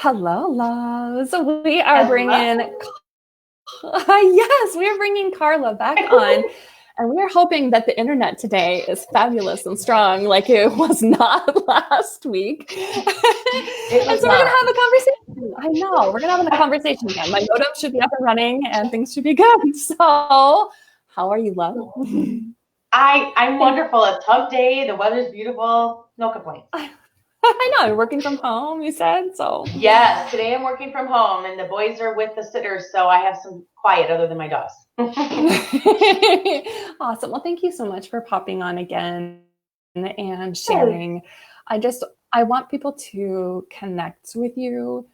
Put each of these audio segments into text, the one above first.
Hello, loves. We are bringing, Hello. yes, we are bringing Karla back on. And we are hoping that the internet today is fabulous and strong like it was not last week. And It so was we're going to not. have a conversation. I know. We're going to have a conversation again. My modem should be up and running and things should be good. So, how are you, love? I'm wonderful. It's hump day. The weather's beautiful. No complaints. I know. You're working from home, you said. So, Yes, today I'm working from home and the boys are with the sitters, so I have some quiet other than my dogs. awesome. Well, thank you so much for popping on again and Yes. sharing. I want people to connect with you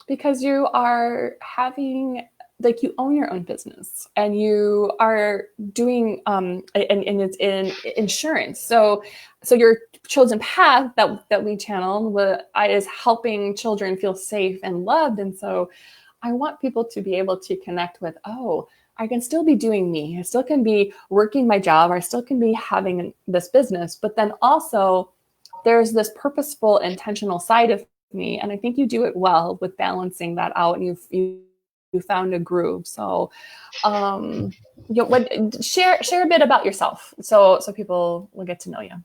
because you are having like you own your own business and you are doing and it's in insurance. So your chosen path that we channel is helping children feel safe and loved. And so I want people to be able to connect with, oh, I can still be doing me. I still can be working my job. I still can be having this business. But then also there's this purposeful, intentional side of me. And I think you do it well with balancing that out. And you found a groove. So share a bit about yourself so people will get to know you.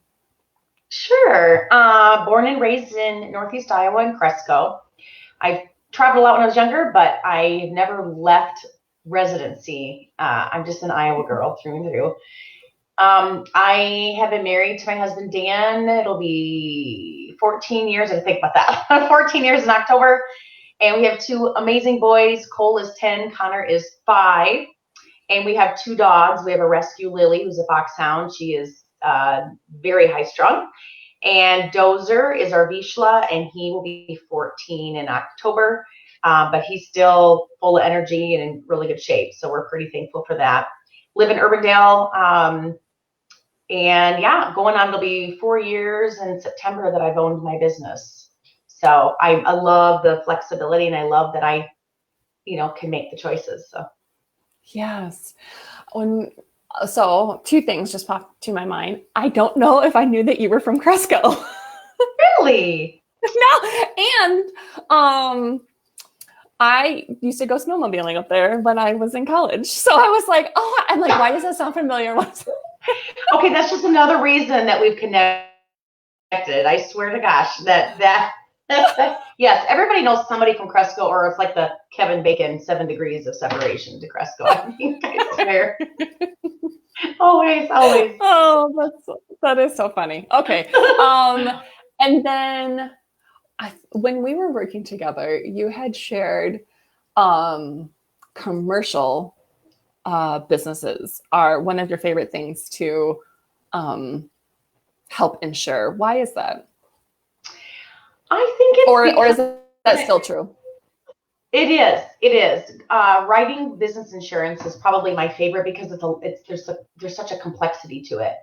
Sure. Born and raised in Northeast Iowa in Cresco. I traveled a lot when I was younger, but I never left residency. I'm just an Iowa girl through and through. I have been married to my husband, Dan. It'll be 14 years. I didn't think about that. 14 years in October. And we have two amazing boys. Cole is 10. Connor is 5. And we have 2 dogs. We have a rescue Lily, who's a foxhound. She is very high strung. And Dozer is our Vishla, and he will be 14 in October. But he's still full of energy and in really good shape. So we're pretty thankful for that. Live in Urbandale. And yeah, going on, it'll be 4 years in September that I've owned my business. So I love the flexibility and I love that I, can make the choices. So Yes. So 2 things just popped to my mind. I don't know if I knew that you were from Cresco. really? No, and I used to go snowmobiling up there when I was in college. So I was like, oh, I'm like, why does that sound familiar? Okay, that's just another reason that we've connected. I swear to gosh, that yes, everybody knows somebody from Cresco, or it's like the Kevin Bacon 7 degrees of separation to Cresco. I mean, I swear. Always, always. Oh, that is so funny. Okay. And then when we were working together, you had shared commercial businesses are one of your favorite things to help insure. Why is that? I think it's Or is because that still true? it is. It is. Writing business insurance is probably my favorite because there's such a complexity to it.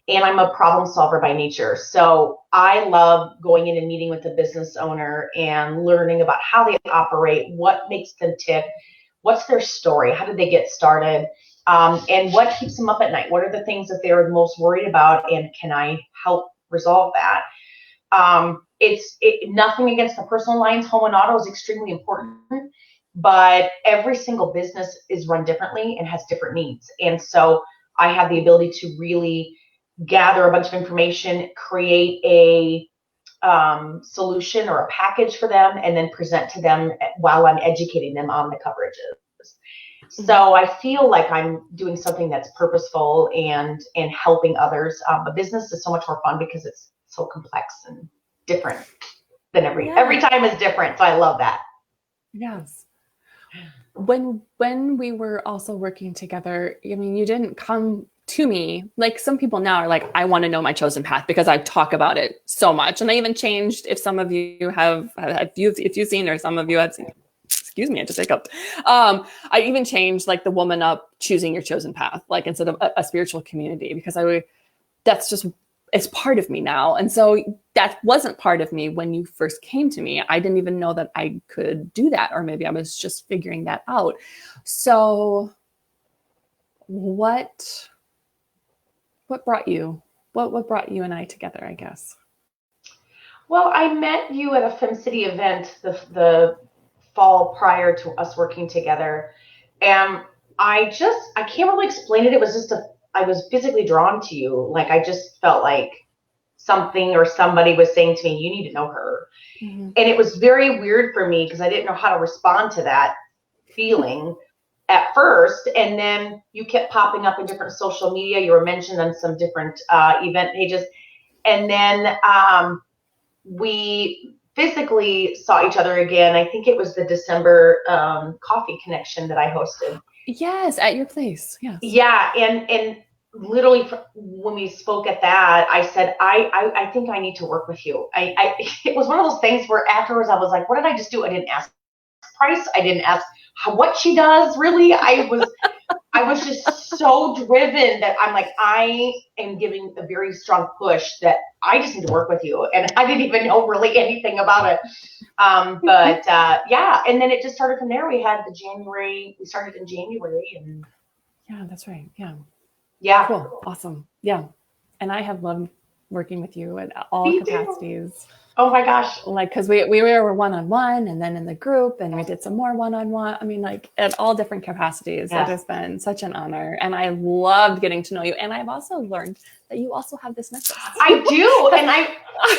And I'm a problem solver by nature. So I love going in and meeting with the business owner and learning about how they operate, what makes them tick, what's their story, how did they get started, and what keeps them up at night. What are the things that they're most worried about, and can I help resolve that? Nothing against the personal lines. Home and auto is extremely important, but every single business is run differently and has different needs. And so I have the ability to really gather a bunch of information, create a solution or a package for them, and then present to them while I'm educating them on the coverages. So I feel like I'm doing something that's purposeful and helping others. A business is so much more fun because it's so complex and different than every time is different. So I love that. Yes. When we were also working together, I mean, you didn't come to me like some people now are like, I want to know my chosen path because I talk about it so much. And I even changed, if some of you have, if you've seen, or some of you have seen, excuse me, I just hiccuped. I even changed like the woman up choosing your chosen path, like instead of a spiritual community, because that's just, it's part of me now. And so that wasn't part of me when you first came to me. I didn't even know that I could do that, or maybe I was just figuring that out. So what brought you and I together, I guess? Well, I met you at a Fem City event the fall prior to us working together, and I can't really explain it. It was just I was physically drawn to you. Like I just felt like something or somebody was saying to me, "You need to know her," Mm-hmm. and it was very weird for me because I didn't know how to respond to that feeling at first. And then you kept popping up in different social media. You were mentioned on some different event pages, and then we physically saw each other again. I think it was the December coffee connection that I hosted. Yes, at your place. Yes. Yeah, and literally when we spoke at that, I said, I think I need to work with you. It was one of those things where afterwards I was like, what did I just do? I didn't ask price. I didn't ask what she does. Really, I was just so driven that I'm like, I am giving a very strong push that I just need to work with you. And I didn't even know really anything about it. Yeah, and then it just started from there. We started in January, and Yeah, that's right. Yeah. yeah. Cool. Awesome. Yeah. And I have loved working with you at all Me too. capacities. Oh my gosh. Like, because we were one-on-one and then in the group, and we did some more one-on-one. I mean, like at all different capacities. It Yes. has been such an honor. And I loved getting to know you. And I've also learned that you also have this necklace. I do. And I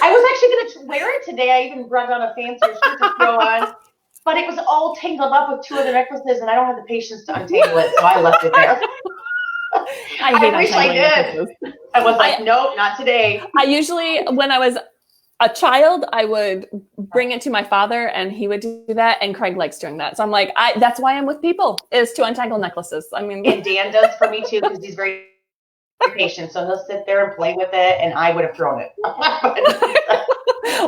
was actually going to wear it today. I even brought on a fancier shirt to throw on. But it was all tangled up with two other necklaces, and I don't have the patience to untangle it, so I left it there. I hate wish I untangling did. necklaces. I was like, nope, not today. I usually, when I was a child, I would bring it to my father and he would do that. And Craig likes doing that. So I'm like, that's why I'm with people, is to untangle necklaces. I mean, and Dan does for me too, because he's very patient. So he'll sit there and play with it, and I would have thrown it.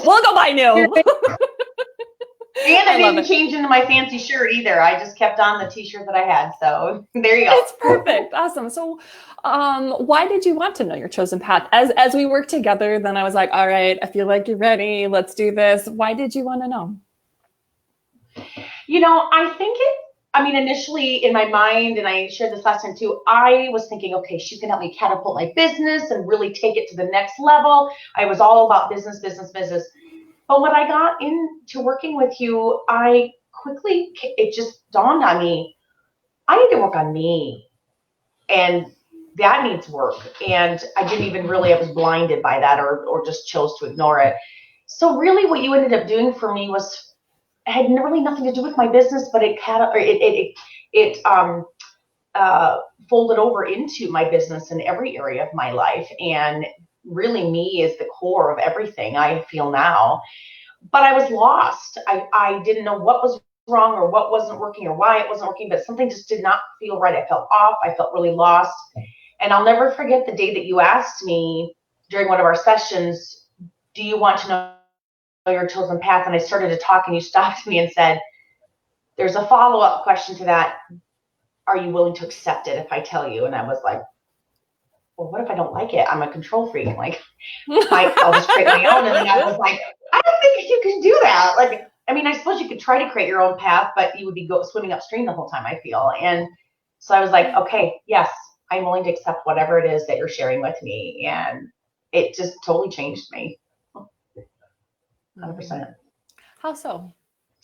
We'll go buy new. And I didn't change into my fancy shirt either. I just kept on the t-shirt that I had. So there you go. It's perfect. Awesome. So why did you want to know your chosen path? As we worked together, then I was like, all right, I feel like you're ready. Let's do this. Why did you want to know? You know, I mean, initially in my mind, and I shared this last time too, I was thinking, okay, she's going to help me catapult my business and really take it to the next level. I was all about business, business, business. But when I got into working with you, it just dawned on me, I need to work on me. And that needs work. And I didn't even really, I was blinded by that or just chose to ignore it. So really what you ended up doing for me had really nothing to do with my business, but it folded over into my business in every area of my life. And really me is the core of everything I feel now. But I was lost. I didn't know what was wrong or what wasn't working or why it wasn't working, but something just did not feel right. I felt off. I felt really lost. And I'll never forget the day that you asked me during one of our sessions, do you want to know your chosen path? And I started to talk, and you stopped me and said, there's a follow-up question to that. Are you willing to accept it if I tell you? And I was like, well, what if I don't like it? I'm a control freak. Like, I'll just create my own. And then I was like, I don't think you can do that. Like, I mean, I suppose you could try to create your own path, but you would be swimming upstream the whole time, I feel. And so I was like, okay, yes, I'm willing to accept whatever it is that you're sharing with me. And it just totally changed me. 100%. How so?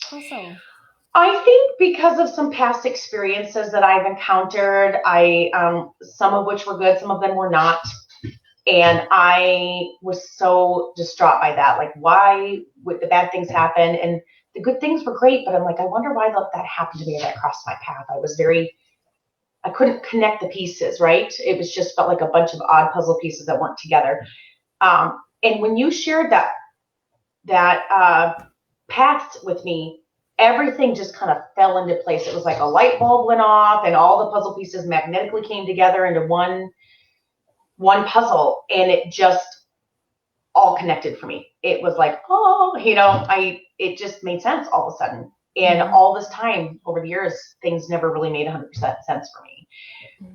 How so? I think because of some past experiences that I've encountered, some of which were good, some of them were not. And I was so distraught by that. Like, why would the bad things happen? And the good things were great, but I'm like, I wonder why that happened to me and that crossed my path. I couldn't connect the pieces, right? It was just felt like a bunch of odd puzzle pieces that weren't together. And when you shared that path with me, everything just kind of fell into place. It was like a light bulb went off, and all the puzzle pieces magnetically came together into one puzzle, and it just all connected for me. It was like, oh, it just made sense all of a sudden. And all this time over the years, things never really made 100% sense for me.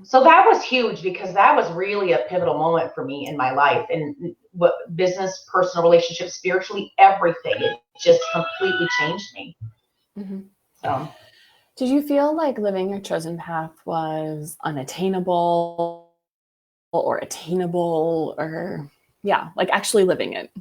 So that was huge, because that was really a pivotal moment for me in my life, and what business, personal relationships, spiritually, everything. It just completely changed me. Mm-hmm. So, did you feel like living your chosen path was unattainable or attainable, or like actually living it?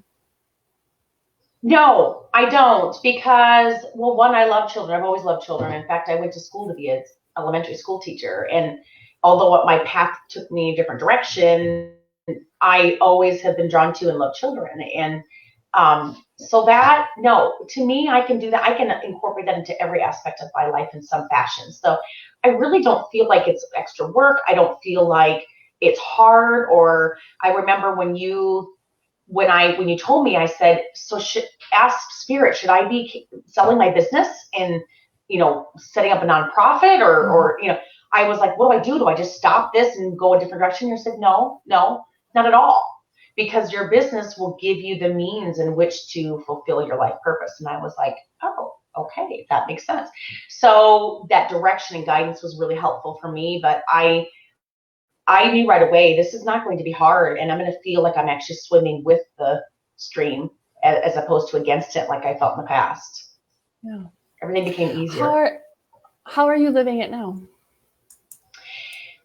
No, I don't, because, well, one, I love children. I've always loved children. In fact, I went to school to be an elementary school teacher. And although my path took me a different direction, I always have been drawn to and love children. And so that, no, to me, I can do that. I can incorporate that into every aspect of my life in some fashion. So I really don't feel like it's extra work. I don't feel like it's hard. Or I remember when you told me, I said, so ask Spirit, should I be selling my business and, setting up a nonprofit or, I was like, what do I do? Do I just stop this and go a different direction? You said, no, not at all. Because your business will give you the means in which to fulfill your life purpose. And I was like, oh, okay, that makes sense. So that direction and guidance was really helpful for me. But I knew right away, this is not going to be hard, and I'm going to feel like I'm actually swimming with the stream as opposed to against it like I felt in the past. Yeah. Everything became easier. How are you living it now?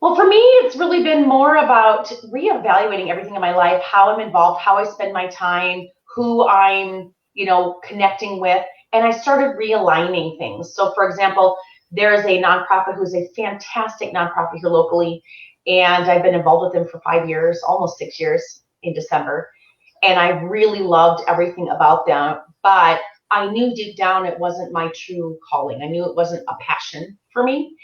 Well, for me, it's really been more about reevaluating everything in my life, how I'm involved, how I spend my time, who I'm, connecting with. And I started realigning things. So, for example, there's a nonprofit who's a fantastic nonprofit here locally. And I've been involved with them for 5 years, almost 6 years in December. And I really loved everything about them. But I knew deep down it wasn't my true calling. I knew it wasn't a passion for me.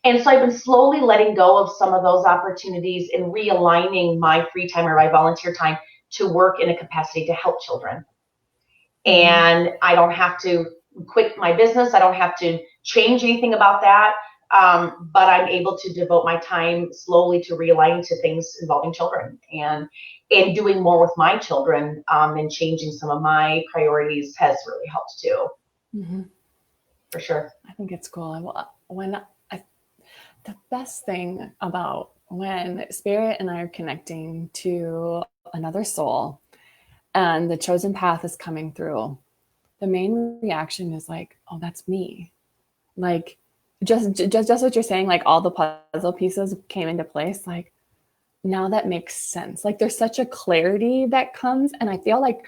And so I've been slowly letting go of some of those opportunities and realigning my free time or my volunteer time to work in a capacity to help children. And I don't have to quit my business. I don't have to change anything about that. But I'm able to devote my time slowly to realigning to things involving children and doing more with my children, and changing some of my priorities has really helped too. Mm-hmm. For sure. I think it's cool. The best thing about when Spirit and I are connecting to another soul and the chosen path is coming through, the main reaction is like, oh, that's me. Like, just what you're saying, like all the puzzle pieces came into place. Like, now that makes sense. Like, there's such a clarity that comes, and I feel like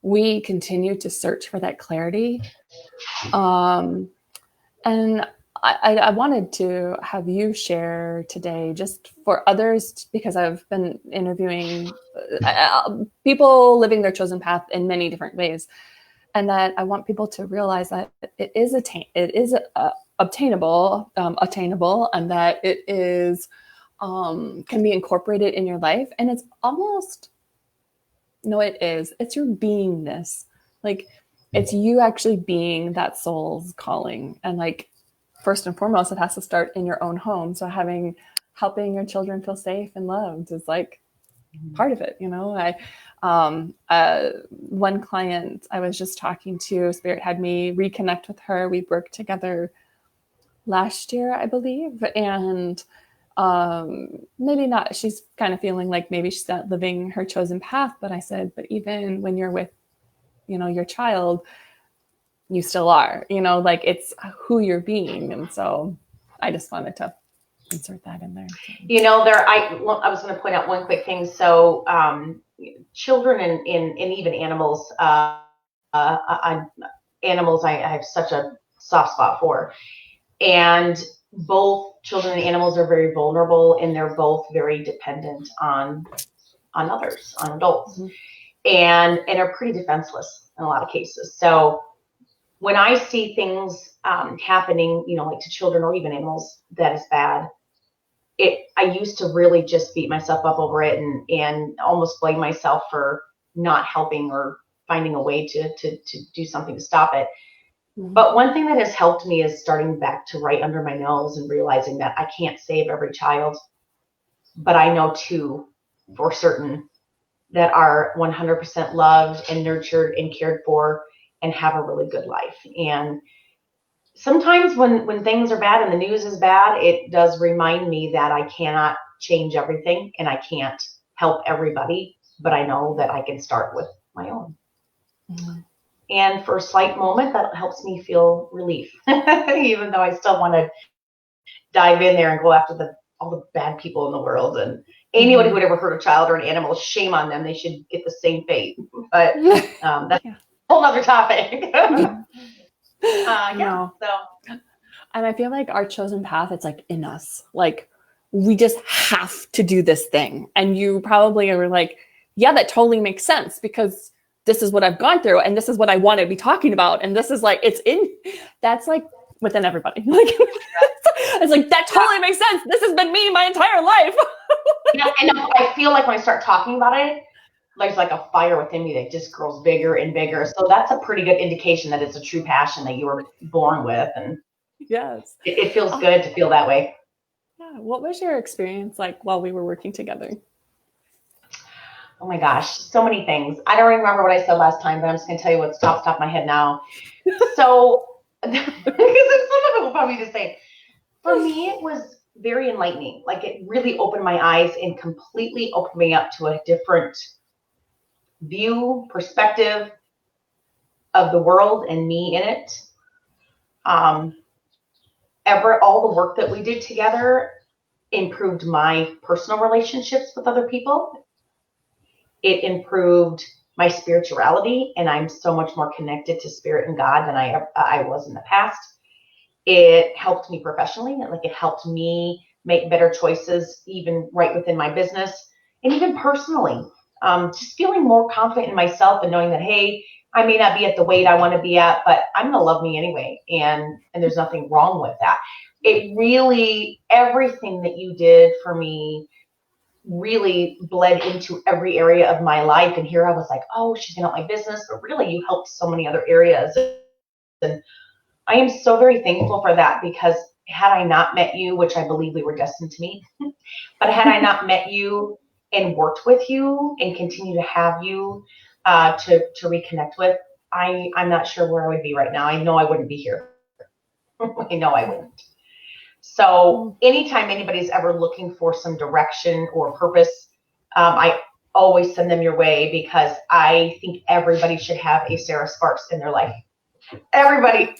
we continue to search for that clarity. And I wanted to have you share today, just for others, because I've been interviewing people living their chosen path in many different ways, and that I want people to realize that it is obtainable, and that it is can be incorporated in your life, and it's almost it's your beingness, like it's you actually being that soul's calling, and like first and foremost, it has to start in your own home. So helping your children feel safe and loved is like part of it. One client I was just talking to, Spirit had me reconnect with her. We worked together last year, I believe. And maybe not, she's kind of feeling like maybe she's not living her chosen path. But I said, but even when you're with, your child, you still are, like it's who you're being. And so I just wanted to insert that in there. I was going to point out one quick thing. So children and even animals, animals I have such a soft spot for. And both children and animals are very vulnerable, and they're both very dependent on others, on adults, and are pretty defenseless in a lot of cases. So when I see things happening, like to children or even animals, that is bad. I used to really just beat myself up over it and almost blame myself for not helping or finding a way to do something to stop it. But one thing that has helped me is starting back to right under my nose and realizing that I can't save every child, but I know two for certain that are 100% loved and nurtured and cared for and have a really good life. And sometimes when things are bad and the news is bad, it does remind me that I cannot change everything and I can't help everybody, but I know that I can start with my own. Mm-hmm. And for a slight moment, that helps me feel relief, even though I still want to dive in there and go after all the bad people in the world. And anybody who would ever hurt a child or an animal, shame on them. They should get the same fate. But that's whole other topic. Yeah. No. So And I feel like our chosen path, it's like in us. Like we just have to do this thing. And you probably are like, yeah, that totally makes sense because this is what I've gone through and this is what I want to be talking about. And this is like, it's in, that's like within everybody. Like, it's like, that totally makes sense. This has been me my entire life. yeah, and I feel like when I start talking about it, there's like a fire within me that just grows bigger and bigger. So that's a pretty good indication that it's a true passion that you were born with. And Yes. it feels good to feel that way. Yeah. What was your experience like while we were working together? Oh my gosh, so many things. I don't remember what I said last time, but I'm just going to tell you what's top of my head now. So, because some of it will probably be the same. For me, it was very enlightening. Like it really opened my eyes and completely opened me up to a different view, perspective of the world and me in it. Um, all the work that we did together improved my personal relationships with other people. It improved my spirituality, and I'm so much more connected to spirit and God than I was in the past. It helped me professionally, like it helped me make better choices, even right within my business, and even personally. Just feeling more confident in myself and knowing that, hey, I may not be at the weight I want to be at, but I'm gonna love me anyway, and there's nothing wrong with that. It really, everything that you did for me really bled into every area of my life. And here I was like, oh, she's gonna help my business, but really you helped so many other areas. And I am so very thankful for that, because had I not met you, which I believe we were destined to meet, but had I not met you and worked with you and continue to have you to reconnect with, I'm not sure where I would be right now. I know I wouldn't be here. I know I wouldn't. So anytime anybody's ever looking for some direction or purpose, I always send them your way, because I think everybody should have a Sarah Sparks in their life. Everybody,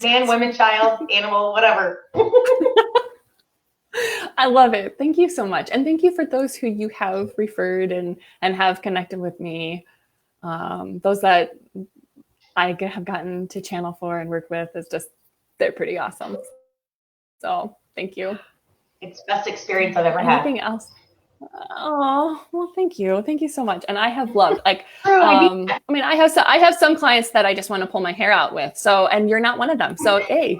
man, woman, child, animal, whatever. I love it. Thank you so much. And thank you for those who you have referred and have connected with me. Those that I have gotten to channel for and work with is just, they're pretty awesome. So thank you. It's the best experience I've ever had. Anything else? Oh, well, thank you. Thank you so much. And I have loved, like, I mean, I have some clients that I just want to pull my hair out with. So, and you're not one of them. So, hey.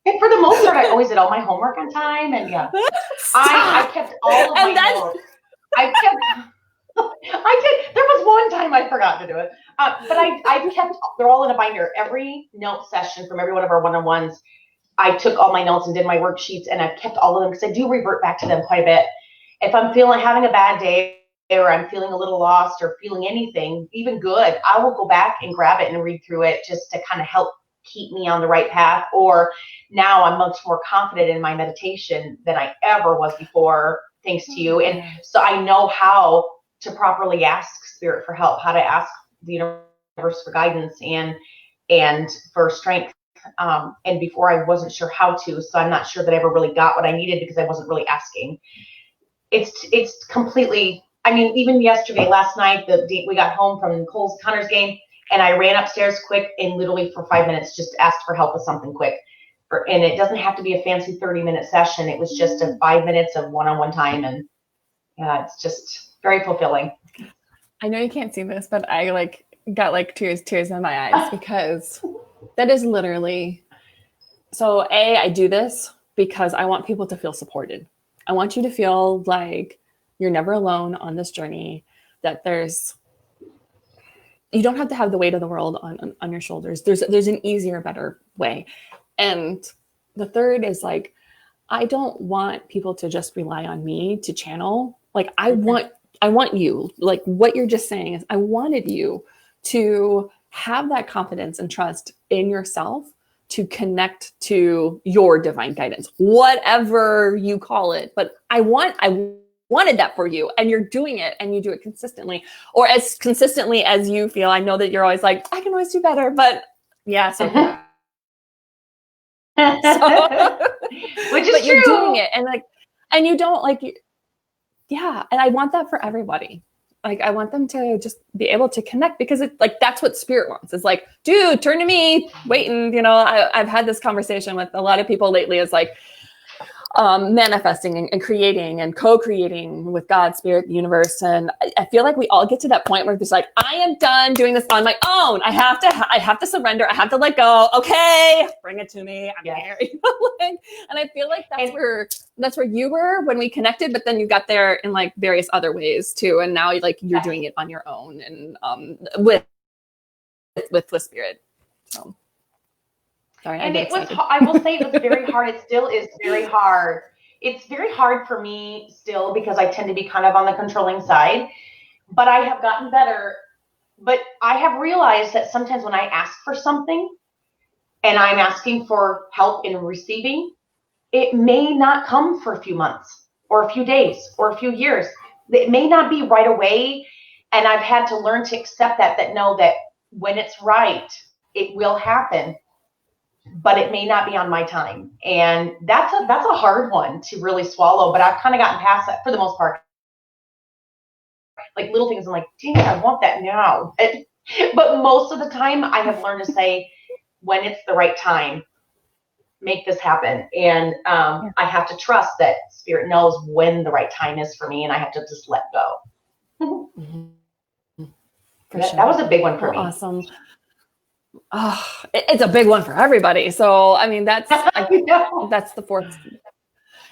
And for the most part, I always did all my homework on time. And yeah, I kept all of my notes. I did. There was one time I forgot to do it. But I kept, they're all in a binder. Every note session from every one of our one-on-ones, I took all my notes and did my worksheets, and I've kept all of them, because I do revert back to them quite a bit. If I'm having a bad day, or I'm feeling a little lost, or feeling anything, even good, I will go back and grab it and read through it, just to kind of help keep me on the right path. Or now I'm much more confident in my meditation than I ever was before, thanks to you. And so I know how to properly ask spirit for help, how to ask the universe for guidance and for strength. And before I wasn't sure how to, so I'm not sure that I ever really got what I needed, because I wasn't really asking. It's completely, I mean, even yesterday, last night, we got home from Connor's game, and I ran upstairs quick and literally for 5 minutes just asked for help with something quick. And it doesn't have to be a fancy 30-minute session. It was just a 5 minutes of one-on-one time. And yeah, it's just very fulfilling. I know you can't see this, but I got tears in my eyes, because that is literally, so I do this because I want people to feel supported. I want you to feel like you're never alone on this journey, that you don't have to have the weight of the world on your shoulders. There's an easier, better way. And the third is like, I don't want people to just rely on me to channel. Like I want you, like what you're just saying is, I wanted you to have that confidence and trust in yourself to connect to your divine guidance, whatever you call it. But I wanted that for you, and you're doing it, and you do it consistently, or as consistently as you feel. I know that you're always like, I can always do better, but yeah, so can I. Which is but true. You're doing it, and you don't yeah, and I want that for everybody. Like, I want them to just be able to connect, because it's like, that's what spirit wants. It's like, dude, turn to me, waiting. You know, I've had this conversation with a lot of people lately. It's like, manifesting and creating and co-creating with God, spirit, the universe. And I feel like we all get to that point where it's like, I am done doing this on my own. I have to surrender. I have to let go. Okay, bring it to me. I'm here. And I feel like that's where you were when we connected, but then you got there in like various other ways too. And now you're doing it on your own and with spirit. So. Sorry, and it was, I will say it was very hard. It still is very hard. It's very hard for me still, because I tend to be kind of on the controlling side, but I have gotten better. But I have realized that sometimes when I ask for something and I'm asking for help in receiving, it may not come for a few months or a few days or a few years. It may not be right away. And I've had to learn to accept that know that when it's right, it will happen, but it may not be on my time. And that's a hard one to really swallow, but I've kind of gotten past that for the most part. Like little things, I'm like, dang, I want that now. But most of the time I have learned to say, when it's the right time, make this happen. And I have to trust that spirit knows when the right time is for me, and I have to just let go. That was a big one for me. Awesome. Oh, it's a big one for everybody. So, I mean, that's the fourth.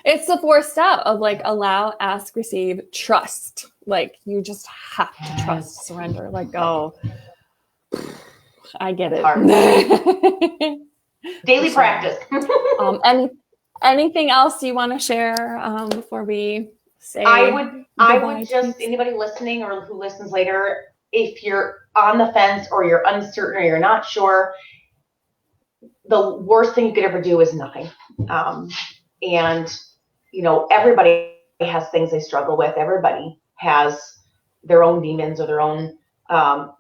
It's the fourth step of like, allow, ask, receive, trust. Like, you just have to trust, surrender, let go. I get it. Daily practice. Anything else you want to share before we say? I would just, anybody listening or who listens later, if you're on the fence or you're uncertain or you're not sure, the worst thing you could ever do is nothing. And, you know, everybody has things they struggle with. Everybody has their own demons or their own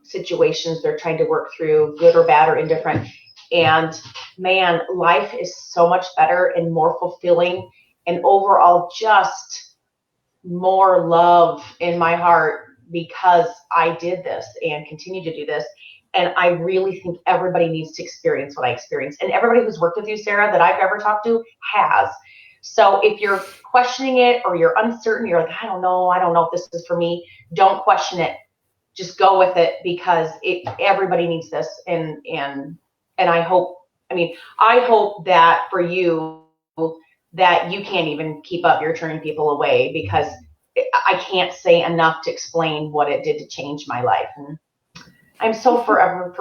situations they're trying to work through, good or bad or indifferent. And man, life is so much better and more fulfilling, and overall just more love in my heart, because I did this and continue to do this. And I really think everybody needs to experience what I experienced. And everybody who's worked with you, Sarah, that I've ever talked to has. So if you're questioning it or you're uncertain, you're like, I don't know if this is for me, don't question it. Just go with it, because everybody needs this. And I hope that for you, that you can't even keep up. You're turning people away, because I can't say enough to explain what it did to change my life. And I'm so forever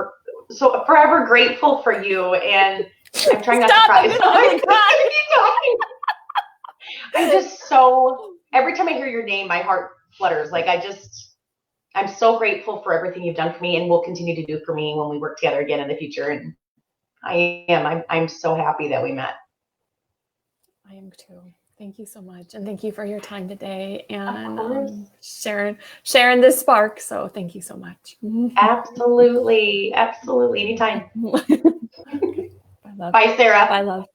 grateful for you. And I'm trying not to cry. I'm just so, every time I hear your name, my heart flutters. Like, I'm so grateful for everything you've done for me and will continue to do for me when we work together again in the future. And I'm so happy that we met. I am too. Thank you so much. And thank you for your time today and sharing this spark. So thank you so much. Absolutely. Anytime. Bye, love. Bye, Sarah. Bye, love.